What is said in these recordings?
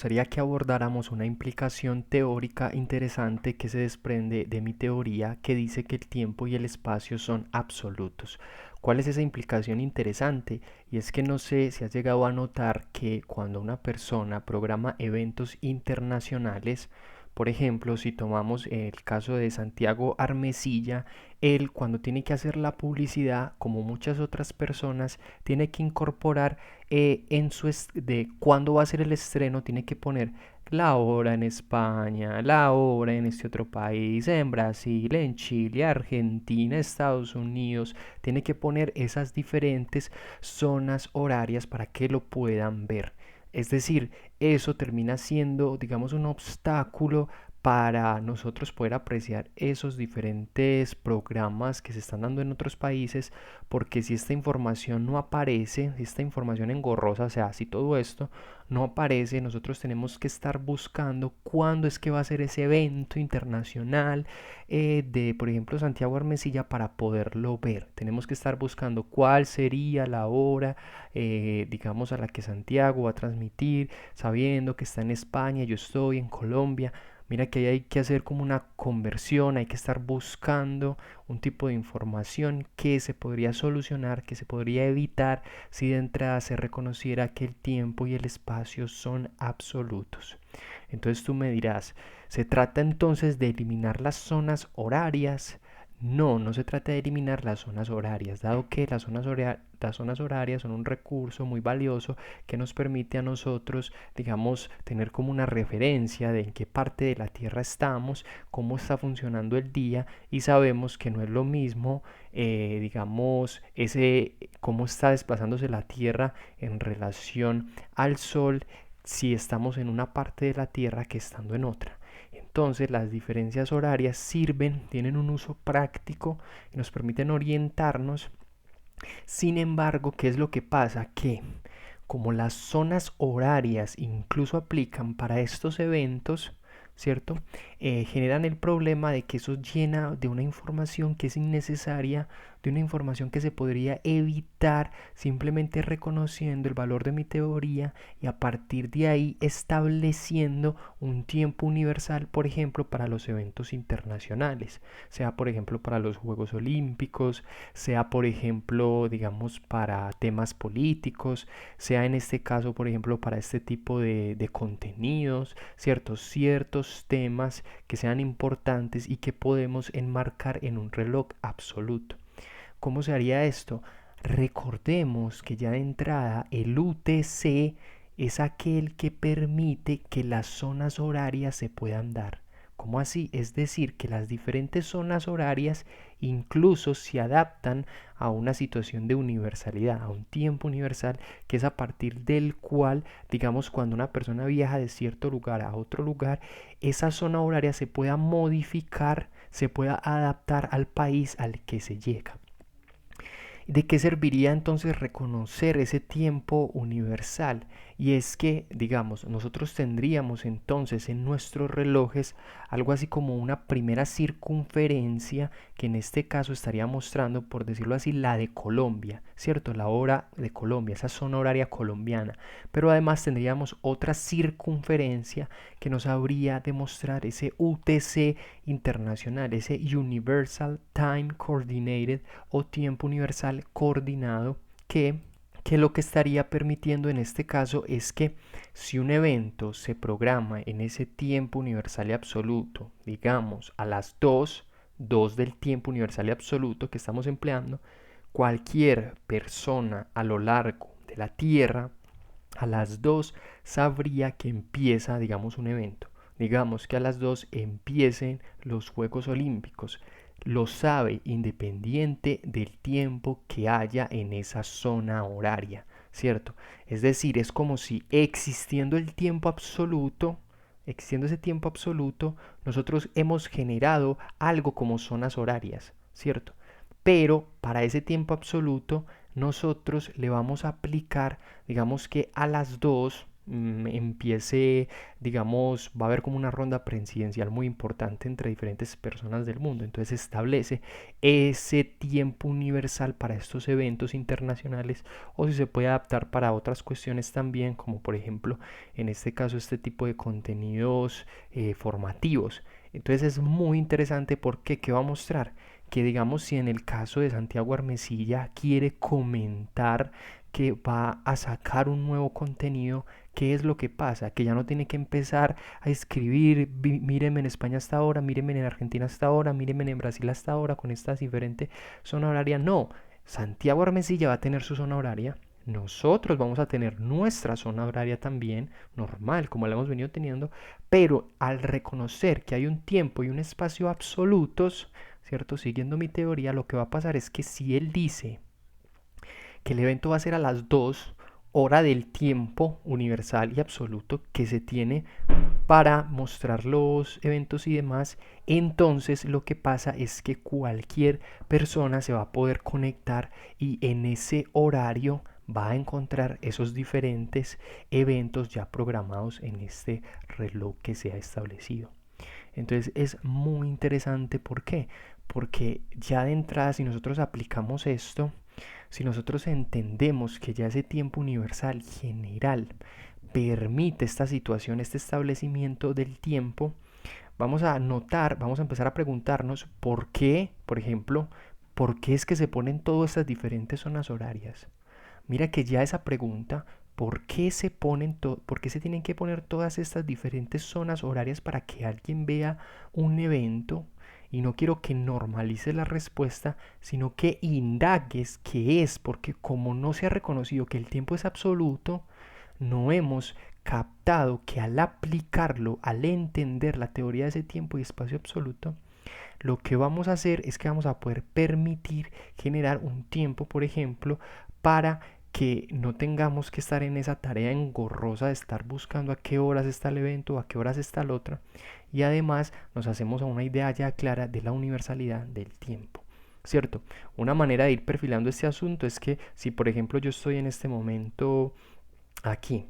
gustaría que abordáramos una implicación teórica interesante que se desprende de mi teoría que dice que el tiempo y el espacio son absolutos. ¿Cuál es esa implicación interesante? Y es que no sé si has llegado a notar que cuando una persona programa eventos internacionales, por ejemplo, si tomamos el caso de Santiago Armesilla, él cuando tiene que hacer la publicidad, como muchas otras personas, tiene que incorporar de cuándo va a ser el estreno, tiene que poner la hora en España, la hora en este otro país, en Brasil, en Chile, Argentina, Estados Unidos. Tiene que poner esas diferentes zonas horarias para que lo puedan ver. Es decir, eso termina siendo, digamos, un obstáculo para nosotros poder apreciar esos diferentes programas que se están dando en otros países, porque si esta información no aparece, si esta información engorrosa, o sea, si todo esto no aparece, nosotros tenemos que estar buscando cuándo es que va a ser ese evento internacional de, por ejemplo, Santiago Armesilla para poderlo ver. Tenemos que estar buscando cuál sería la hora, digamos, a la que Santiago va a transmitir, sabiendo que está en España, yo estoy en Colombia. Mira que ahí hay que hacer como una conversión, hay que estar buscando un tipo de información que se podría solucionar, que se podría evitar si de entrada se reconociera que el tiempo y el espacio son absolutos. Entonces tú me dirás, ¿se trata entonces de eliminar las zonas horarias? No, no se trata de eliminar las zonas horarias, dado que las zonas horarias son un recurso muy valioso que nos permite a nosotros, digamos, tener como una referencia de en qué parte de la Tierra estamos, cómo está funcionando el día y sabemos que no es lo mismo, digamos, cómo está desplazándose la Tierra en relación al Sol si estamos en una parte de la Tierra que estando en otra. Entonces las diferencias horarias sirven, tienen un uso práctico y nos permiten orientarnos. Sin embargo, ¿qué es lo que pasa? Que como las zonas horarias incluso aplican para estos eventos, ¿cierto? Generan el problema de que eso llena de una información que es innecesaria, de una información que se podría evitar simplemente reconociendo el valor de mi teoría y a partir de ahí estableciendo un tiempo universal, por ejemplo, para los eventos internacionales, sea por ejemplo para los Juegos Olímpicos, sea por ejemplo, digamos, para temas políticos, sea en este caso, por ejemplo, para este tipo de contenidos, ciertos temas que sean importantes y que podemos enmarcar en un reloj absoluto. ¿Cómo se haría esto? Recordemos que ya de entrada el UTC es aquel que permite que las zonas horarias se puedan dar. ¿Cómo así? Es decir, que las diferentes zonas horarias incluso se adaptan a una situación de universalidad, a un tiempo universal, que es a partir del cual, digamos, cuando una persona viaja de cierto lugar a otro lugar, esa zona horaria se pueda modificar, se pueda adaptar al país al que se llega. ¿De qué serviría entonces reconocer ese tiempo universal? Y es que, digamos, nosotros tendríamos entonces en nuestros relojes algo así como una primera circunferencia que en este caso estaría mostrando, por decirlo así, la de Colombia, ¿cierto? La hora de Colombia, esa zona horaria colombiana. Pero además tendríamos otra circunferencia que nos habría de mostrar ese UTC internacional, ese Universal Time Coordinated o tiempo universal coordinado que lo que estaría permitiendo en este caso es que si un evento se programa en ese tiempo universal y absoluto, digamos a las 2 del tiempo universal y absoluto que estamos empleando, cualquier persona a lo largo de la Tierra a las 2 sabría que empieza, digamos, un evento. Digamos que a las 2 empiecen los Juegos Olímpicos. Lo sabe independiente del tiempo que haya en esa zona horaria, ¿cierto? Es decir, es como si existiendo el tiempo absoluto, existiendo ese tiempo absoluto, nosotros hemos generado algo como zonas horarias, ¿cierto? Pero para ese tiempo absoluto nosotros le vamos a aplicar, digamos que a las 2 empiece, digamos, va a haber como una ronda presidencial muy importante entre diferentes personas del mundo. Entonces establece ese tiempo universal para estos eventos internacionales, o si se puede adaptar para otras cuestiones también, como por ejemplo, en este caso, este tipo de contenidos formativos. Entonces es muy interesante porque ¿qué va a mostrar? Que digamos, si en el caso de Santiago Armesilla quiere comentar que va a sacar un nuevo contenido, ¿qué es lo que pasa? Que ya no tiene que empezar a escribir, mírenme en España hasta ahora, mírenme en Argentina hasta ahora, mírenme en Brasil hasta ahora, con esta diferente zona horaria. No, Santiago Armesilla va a tener su zona horaria. Nosotros vamos a tener nuestra zona horaria también, normal, como la hemos venido teniendo, pero al reconocer que hay un tiempo y un espacio absolutos, ¿cierto? Siguiendo mi teoría, lo que va a pasar es que si él dice que el evento va a ser a las 2 hora del tiempo universal y absoluto que se tiene para mostrar los eventos y demás, entonces lo que pasa es que cualquier persona se va a poder conectar y en ese horario va a encontrar esos diferentes eventos ya programados en este reloj que se ha establecido. Entonces es muy interesante. ¿Por qué? Porque ya de entrada, si nosotros aplicamos esto, si nosotros entendemos que ya ese tiempo universal general permite esta situación, este establecimiento del tiempo, vamos a notar, vamos a empezar a preguntarnos por qué, por ejemplo, por qué es que se ponen todas estas diferentes zonas horarias. Mira que ya esa pregunta, ¿por qué se tienen que poner todas estas diferentes zonas horarias para que alguien vea un evento? Y no quiero que normalices la respuesta, sino que indagues qué es, porque como no se ha reconocido que el tiempo es absoluto, no hemos captado que al aplicarlo, al entender la teoría de ese tiempo y espacio absoluto, lo que vamos a hacer es que vamos a poder permitir generar un tiempo, por ejemplo, para que no tengamos que estar en esa tarea engorrosa de estar buscando a qué horas está el evento o a qué horas está la otra. Y además nos hacemos a una idea ya clara de la universalidad del tiempo. ¿Cierto? Una manera de ir perfilando este asunto es que si por ejemplo yo estoy en este momento aquí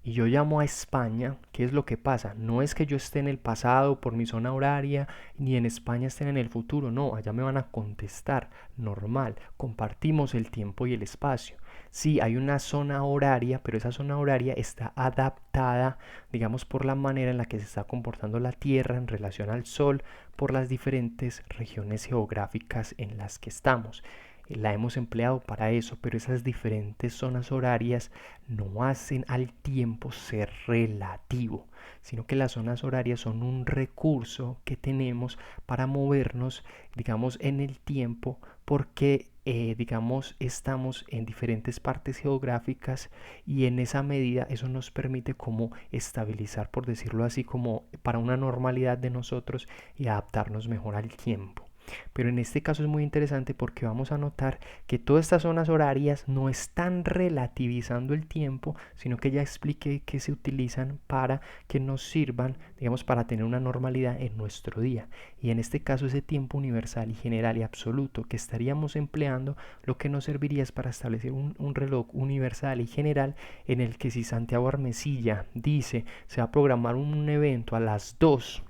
y yo llamo a España, ¿qué es lo que pasa? No es que yo esté en el pasado por mi zona horaria, ni en España estén en el futuro, no, allá me van a contestar, normal, compartimos el tiempo y el espacio. Sí, hay una zona horaria, pero esa zona horaria está adaptada, digamos, por la manera en la que se está comportando la Tierra en relación al Sol, por las diferentes regiones geográficas en las que estamos. La hemos empleado para eso, pero esas diferentes zonas horarias no hacen al tiempo ser relativo, sino que las zonas horarias son un recurso que tenemos para movernos, digamos, en el tiempo, porque, digamos, estamos en diferentes partes geográficas y en esa medida eso nos permite como estabilizar, por decirlo así, como para una normalidad de nosotros y adaptarnos mejor al tiempo. Pero en este caso es muy interesante porque vamos a notar que todas estas zonas horarias no están relativizando el tiempo, sino que ya expliqué que se utilizan para que nos sirvan, digamos, para tener una normalidad en nuestro día. Y en este caso ese tiempo universal y general y absoluto que estaríamos empleando, lo que nos serviría es para establecer un reloj universal y general en el que si Santiago Armesilla dice se va a programar un evento a las 2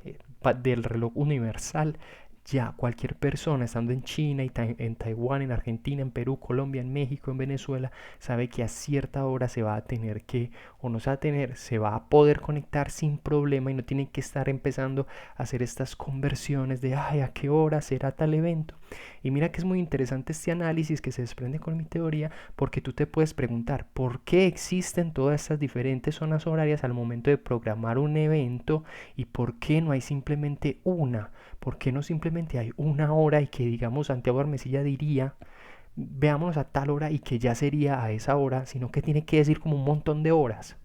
del reloj universal, ya cualquier persona estando en China, en Taiwán, en Argentina, en Perú, Colombia, en México, en Venezuela, sabe que a cierta hora se va a tener que, o no se va a tener, se va a poder conectar sin problema y no tienen que estar empezando a hacer estas conversiones de, ay, ¿a qué hora será tal evento? Y mira que es muy interesante este análisis que se desprende con mi teoría, porque tú te puedes preguntar, ¿por qué existen todas estas diferentes zonas horarias al momento de programar un evento y por qué no hay simplemente una? ¿Por qué no simplemente hay una hora y que digamos Santiago Armesilla diría, veámonos a tal hora y que ya sería a esa hora, sino que tiene que decir como un montón de horas?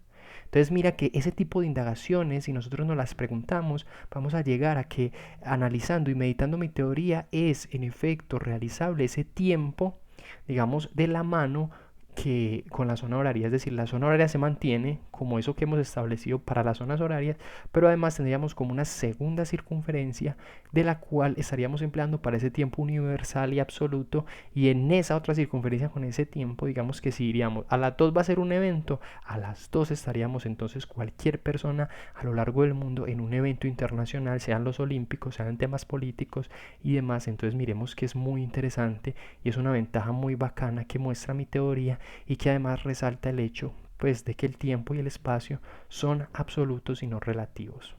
Entonces mira que ese tipo de indagaciones, si nosotros nos las preguntamos, vamos a llegar a que analizando y meditando mi teoría es en efecto realizable ese tiempo, digamos, de la mano que con la zona horaria, es decir, la zona horaria se mantiene como eso que hemos establecido para las zonas horarias, pero además tendríamos como una segunda circunferencia de la cual estaríamos empleando para ese tiempo universal y absoluto, y en esa otra circunferencia con ese tiempo, digamos que si iríamos a las 2 va a ser un evento, a las 2 estaríamos entonces cualquier persona a lo largo del mundo en un evento internacional, sean los olímpicos, sean temas políticos y demás. Entonces miremos que es muy interesante y es una ventaja muy bacana que muestra mi teoría y que además resalta el hecho pues de que el tiempo y el espacio son absolutos y no relativos.